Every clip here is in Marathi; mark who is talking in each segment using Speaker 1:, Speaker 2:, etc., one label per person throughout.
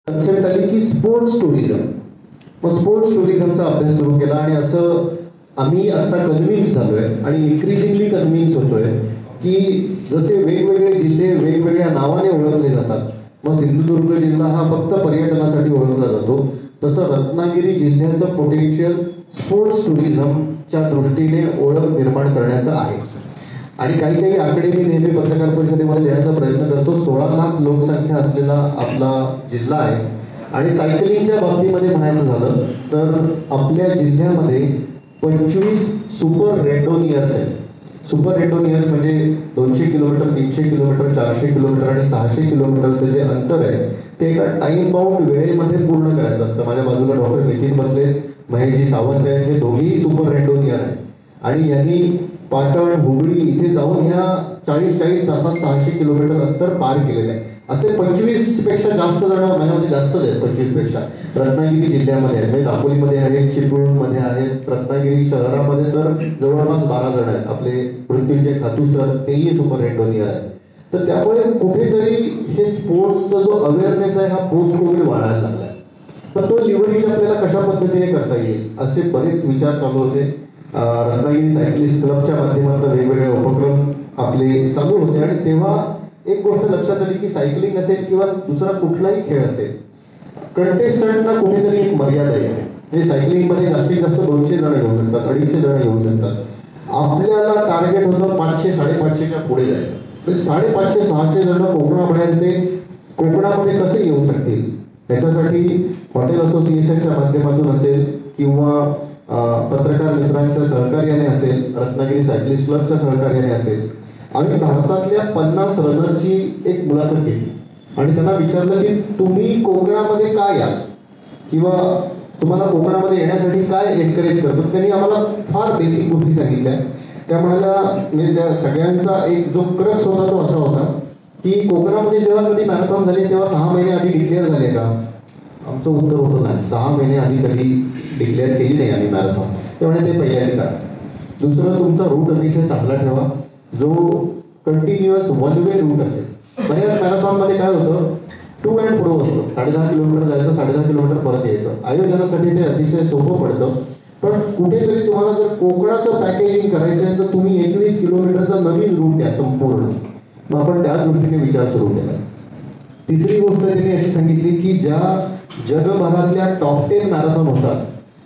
Speaker 1: कन्सेप्ट आली की स्पोर्ट्स टुरिझम. मग स्पोर्ट्स टुरिझमचा अभ्यास सुरू केला आणि असं आम्ही आता कन्व्हिन्स झालोय आणि इन्क्रीजिंगली कन्व्हिन्स होतोय की जसे वेगवेगळे जिल्हे वेगवेगळ्या नावाने ओळखले जातात, मग सिंधुदुर्ग जिल्हा हा फक्त पर्यटनासाठी ओळखला जातो, तसं रत्नागिरी जिल्ह्याचं पोटेन्शियल स्पोर्ट्स टुरिझमच्या दृष्टीने ओळख निर्माण करण्याचं आहे. आणि काही काही आकडे मी नेहमी पत्रकार परिषदेमध्ये देण्याचा प्रयत्न करतो. 16 लाख लोकसंख्या असलेला आपला जिल्हा आहे आणि सायकलिंगच्या बाबतीमध्ये म्हणायचं झालं तर आपल्या जिल्ह्यामध्ये 25 सुपर रेडोनियर्स आहेत. सुपर रेडोनियर्स म्हणजे 200 किलोमीटर, 300 किलोमीटर, 400 किलोमीटर आणि 600 किलोमीटरचं जे अंतर आहे ते एका टाइम बाउंड वेळेमध्ये पूर्ण करायचं असतं. माझ्या बाजूला डॉक्टर नितीन बसले, महेशजी सावंत आहेत, हे दोघेही सुपर रेडोनियर आहेत आणि यांनी पाटण, हुबळी इथे जाऊन ह्या 40 तासात 600 किलोमीटर अंतर पार केलेलं आहे. असे 25 पेक्षा जास्त जण, माझ्यामध्ये जास्तच आहेत 25 पेक्षा, रत्नागिरी जिल्ह्यामध्ये आहेत. म्हणजे दापोलीमध्ये आहेत, चिपळूणमध्ये आहेत, रत्नागिरी शहरामध्ये तर जवळपास 12 जण आहेत. आपले मृत्युंजय खातू सर तेही सुपर रेडोनियर आहेत. तर त्यामुळे कुठेतरी हे स्पोर्ट्सचा जो अवेअरनेस आहे हा पोस्ट कोविड वाढायला लागला आहे. पण तो लिव्हरेज आपल्याला कशा पद्धतीने करता येईल असे बरेच विचार चालू होते. रत्नागिरी सायकलिस्ट क्लबच्या माध्यमातून वेगवेगळे उपक्रम आपले चालू होते आणि तेव्हा एक गोष्ट लक्षात आली की सायकलिंग असेल किंवा दुसरा कुठलाही खेळ असेल, कंटेस्टंटना कुठेतरी एक मर्यादा येते. हे सायकलिंगमध्ये जास्तीत जास्त 200 जण येऊ शकतात, 250 जण येऊ शकतात. आपल्याला टार्गेट होतं 500-550च्या पुढे जायचं. 550-600 जण कोकणाबाहेरचे कोकणामध्ये कसे येऊ शकतील, त्याच्यासाठी हॉटेल असोसिएशनच्या माध्यमातून असेल किंवा पत्रकार मित्रांच्या सहकार्याने असेल, रत्नागिरी सायकलिस्ट क्लबच्या सहकार्याने असेल, आम्ही भारतातल्या 50 रनरची एक मुलाखत घेतली आणि त्यांना विचारलं की तुम्ही कोकणामध्ये काय याल किंवा तुम्हाला कोकणामध्ये येण्यासाठी काय एनकरेज करतात. त्यांनी आम्हाला फार बेसिक गोष्टी सांगितल्या. त्या म्हणाल्या, म्हणजे त्या सगळ्यांचा एक जो क्रक्स होता तो असा होता की कोकणामध्ये जेव्हा कधी मॅरेथॉन झाली तेव्हा 6 महिने आधी डिक्लेअर झाले का? आमचं उत्तर होतं नाही, 6 महिने आधी कधी डिक्लेअर केली नाही आम्ही मॅरेथॉन. त्यामुळे ते पहिल्यांदा करा. दुसरं, तुमचा रूट अतिशय चांगला ठेवा जो कंटिन्युअस वन वे रूट असेल. बऱ्याच मॅरेथॉनमध्ये काय होतं, टू अँड फ्रो असतं, 10.5 किलोमीटर जायचं, 10.5 किलोमीटर परत यायचं. आयोजनासाठी ते अतिशय सोपं पडतं. पण कुठेतरी तुम्हाला जर कोकणाचं पॅकेजिंग करायचं आहे तर तुम्ही 21 किलोमीटरचा नवीन रूट द्या संपूर्ण. मग आपण त्या दृष्टीने विचार सुरू केला. तिसरी गोष्ट त्यांनी अशी सांगितली की ज्या जगभरातल्या टॉप 10 मॅरेथॉन होतात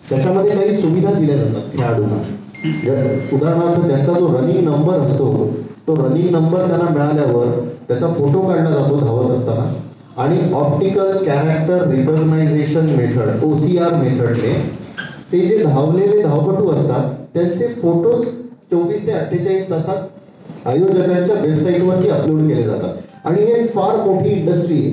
Speaker 1: त्याच्यामध्ये काही सुविधा दिल्या जातात खेळाडूंना. उदाहरणार्थ त्यांचा जो रनिंग नंबर असतो तो रनिंग नंबर त्यांना मिळाल्यावर त्याचा फोटो काढला जातो धावत असताना आणि optical character recognition method OCR मेथडने ते जे धावलेले धावपटू असतात त्यांचे फोटोज 24 ते 48 तासात आयोजकांच्या वेबसाईटवरती अपलोड केले जातात. आणि ही फार मोठी इंडस्ट्री आहे.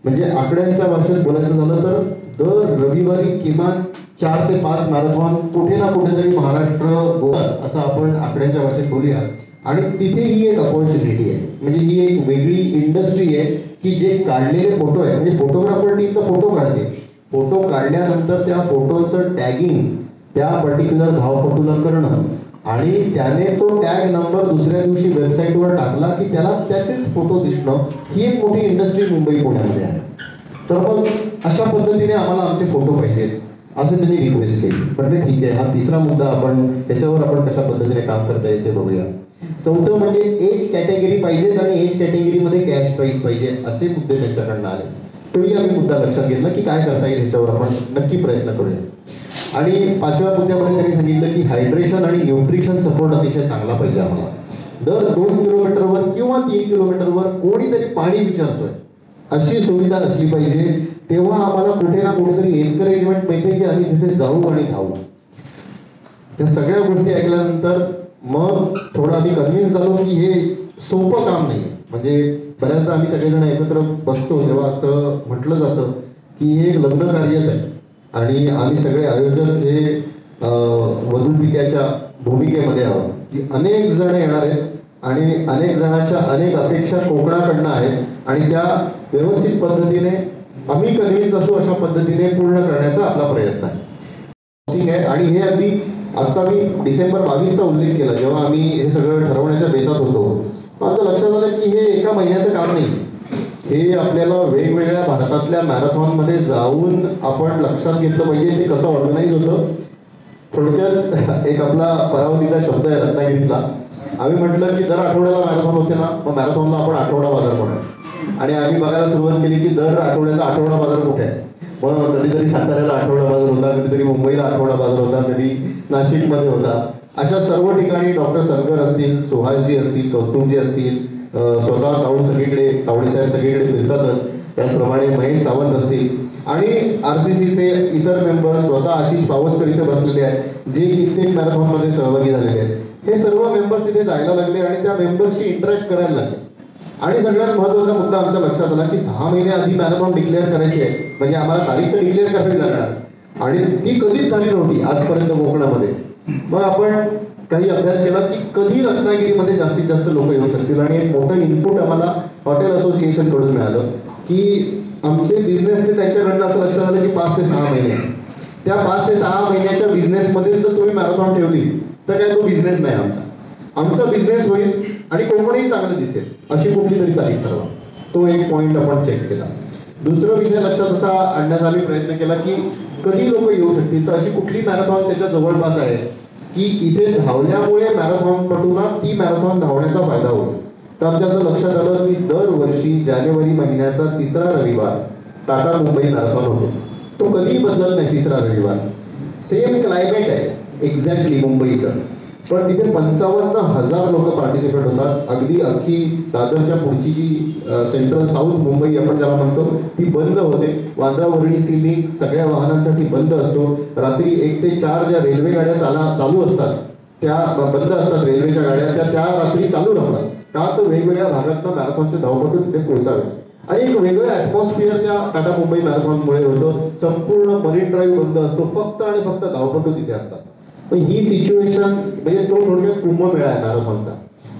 Speaker 1: म्हणजे आकड्यांच्या भाषेत बोलायचं झालं तर दर रविवारी किमान 4 ते 5 मॅरेथॉन कुठे ना कुठेतरी महाराष्ट्र गोवा असं आपण आकड्यांच्या भाषेत बोलूया. आणि तिथे ही एक अपॉर्च्युनिटी आहे. म्हणजे ही एक वेगळी इंडस्ट्री आहे की जे काढलेले फोटो आहे, म्हणजे फोटोग्राफर टीम तर फोटो काढते, फोटो काढल्यानंतर त्या फोटोचं टॅगिंग त्या पर्टिक्युलर धावपटूला करणं आणि त्याने तो टॅग नंबर दुसऱ्या दिवशी वेबसाईटवर टाकला की त्याला त्याचेच फोटो दिसणं, ही एक मोठी इंडस्ट्री मुंबई पुण्यामध्ये आहे. तर मग अशा पद्धतीने आम्हाला आमचे फोटो पाहिजेत असं त्यांनी रिक्वेस्ट केली. म्हटलं ठीक आहे, हा तिसरा मुद्दा आपण त्याच्यावर आपण कशा पद्धतीने काम करता येईल ते बघूया. चौथं म्हणजे एज कॅटेगरी पाहिजेत आणि एज कॅटेगरीमध्ये कॅश प्राईज पाहिजे असे मुद्दे त्यांच्याकडनं आले. तोही आम्ही मुद्दा लक्षात घेतला की काय करता येईल ह्याच्यावर आपण नक्की प्रयत्न करूया. आणि 5व्या मुद्द्यामध्ये त्यांनी सांगितलं की हायड्रेशन आणि न्यूट्रिशन सपोर्ट अतिशय चांगला पाहिजे आम्हाला. दर 2 किलोमीटरवर किंवा 3 किलोमीटरवर कोणीतरी पाणी विचारतोय अशी सुविधा असली पाहिजे. तेव्हा आम्हाला कुठे ना कुठेतरी एनकरेजमेंट मिळते की आम्ही तिथे जाऊ आणि धावू. या सगळ्या गोष्टी ऐकल्यानंतर मग थोडं आम्ही कन्व्हिन्स झालो की हे सोपं काम नाही. म्हणजे बऱ्याचदा आम्ही सगळेजण एकत्र बसतो तेव्हा असं म्हटलं जातं की हे एक लग्न कार्यच आहे आणि आम्ही सगळे आयोजक हे वधूपित्याच्या भूमिकेमध्ये आहोत की अनेक जण येणार आहेत आणि अनेक जणांच्या अनेक अपेक्षा कोकणाकडनं आहेत आणि त्या व्यवस्थित पद्धतीने आम्ही कन्व्हिन्स असू अशा पद्धतीने पूर्ण करण्याचा आपला प्रयत्न आहे. आणि हे अगदी आता मी डिसेंबर 22चा उल्लेख केला जेव्हा आम्ही हे सगळं ठरवण्याच्या बेतात होतो. आमचं लक्षात आलं की हे एका महिन्याचं काम नाही. हे आपल्याला वेगवेगळ्या भारतातल्या मॅरेथॉनमध्ये जाऊन आपण लक्षात घेतलं पाहिजे ते कसं ऑर्गनाईज होतं. थोडक्यात एक आपला परावतीचा शब्द आहे रत्नागिरीतला. आम्ही म्हटलं की दर आठवड्याला मॅरेथॉन होते ना, मग मॅरेथॉनला आपण आठवडा बाजार म्हणू. आणि आम्ही बघायला सुरुवात केली की दर आठवड्याचा आठवडा बाजार कुठे आहे. मग कधीतरी साताऱ्याला आठवडा बाजार होता, कधीतरी मुंबईला आठवडा बाजार होता, कधी नाशिकमध्ये होता. अशा सर्व ठिकाणी डॉक्टर सनकर असतील, सुहासजी असतील, कौस्तुभजी असतील, स्वतः तावडे साहेब सगळीकडे फिरतातच. त्याचप्रमाणे महेश सावंत असतील आणि RCCचे इतर मेंबर्स, स्वतः आशिष पावसकर इथे बसलेले आहेत जे कित्येक मॅरेथॉनमध्ये सहभागी झालेले आहेत. हे सर्व मेंबर्स तिथे जायला लागले आणि त्या मेंबर्सशी इंटरॅक्ट करायला लागले. आणि सगळ्यात महत्त्वाचा मुद्दा आमच्या लक्षात आला की 6 महिने आधी मॅरेथॉन डिक्लेअर करायची आहे, म्हणजे आम्हाला तारीख तर डिक्लेअर करावी लागणार आणि ती कधीच झाली नव्हती आजपर्यंत कोकणामध्ये. मग आपण काही अभ्यास केला की कधी रत्नागिरीमध्ये जास्तीत जास्त लोक येऊ शकतील आणि एक मोठं इनपुट आम्हाला हॉटेल असोसिएशन कडून मिळालं की आमचे बिझनेसचे त्यांच्याकडनं असं लक्षात आलं की 5 ते 6 महिने. त्या 5 ते 6 महिन्याच्या बिझनेसमध्येच जर तुम्ही मॅरेथॉन ठेवली तर काय तो बिझनेस नाही आमचा. आमचा बिझनेस होईल आणि कोकणही चांगलं दिसेल अशी कुठली तरी तारीख ठरवा. तो एक पॉईंट आपण चेक केला. दुसरा विषय लक्षात असा आणण्याचा आम्ही प्रयत्न केला की कधी लोक येऊ शकतील, तर अशी कुठली मॅरेथॉन त्याच्या जवळपास आहे की इथे धावल्यामुळे मॅरेथॉनपटूंना ती मॅरेथॉन धावण्याचा फायदा होईल. तर आमच्या असं लक्षात आलं की दरवर्षी जानेवारी महिन्याचा 3रा रविवार टाटा मुंबई मॅरेथॉन होतो. तो कधीही बदलत नाही. 3रा रविवार सेम क्लायमेट आहे एक्झॅक्टली मुंबईचं, पण तिथे 55,000 लोक पार्टिसिपेट होतात. अगदी अख्खी दादरच्या पुढची जी सेंट्रल साऊथ मुंबई आपण ज्याला म्हणतो ती बंद होते. वांद्रा वरळी सीलिंग सगळ्या वाहनांसाठी बंद असतो. रात्री 1 ते 4 ज्या रेल्वे गाड्या चालू असतात त्या बंद असतात. रेल्वेच्या गाड्या त्या रात्री चालू राहतात का, तर वेगवेगळ्या भागातनं मॅरेथॉनचे धावपटू तिथे पोहोचावे. आणि एक वेगळं ॲटमॉस्फिअर त्या टाटा मुंबई मॅरेथॉनमुळे होतं. संपूर्ण मरीन ड्राईव्ह बंद असतो, फक्त आणि फक्त धावपटू तिथे असतात. पण ही सिच्युएशन म्हणजे तो थोडक्यात कुंभमेळा आहे मॅरेथॉनचा.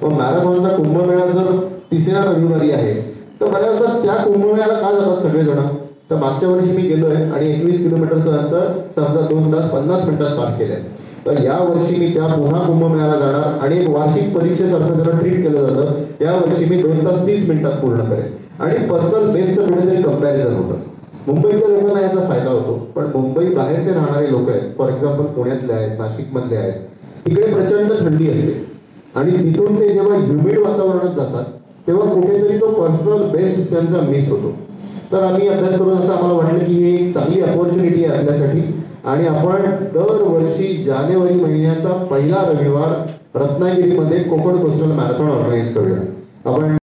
Speaker 1: पण मॅरेथॉनचा कुंभमेळा जर 3ऱ्या रविवारी आहे तर बऱ्याचदा त्या कुंभमेळ्याला का जातात सगळेजण. तर मागच्या वर्षी मी गेलोय आणि 21 किलोमीटरचं अंतर समजा 2 तास 50 मिनिटात पार केलंय. तर या वर्षी मी त्या पुन्हा कुंभमेळ्याला जाणार आणि एक वार्षिक परीक्षेसारखं त्याला ट्रीट केलं जातं. या वर्षी मी 2 तास 30 मिनिटात पूर्ण करेन आणि पर्सनल बेस्टचं कुठेतरी कंपॅरिझन होतं. मुंबईतल्या लोकांना याचा फायदा होतो, पण मुंबई बाहेरचे राहणारे लोक आहेत, फॉर एक्झाम्पल पुण्यातले आहेत, नाशिकमधले आहेत, तिकडे प्रचंड थंडी असते आणि तिथून ते जेव्हा ह्युमिड वातावरणात जातात तेव्हा कुठेतरी तो पर्सनल बेस्ट त्यांचा मिस होतो. तर आम्ही अभ्यास करून असं आम्हाला वाटलं की ही एक चांगली अपॉर्च्युनिटी आहे आपल्यासाठी आणि आपण दरवर्षी जानेवारी महिन्याचा 1ला रविवार रत्नागिरीमध्ये कोकण कोस्टल मॅरेथॉन ऑर्गनाईज करूया. आपण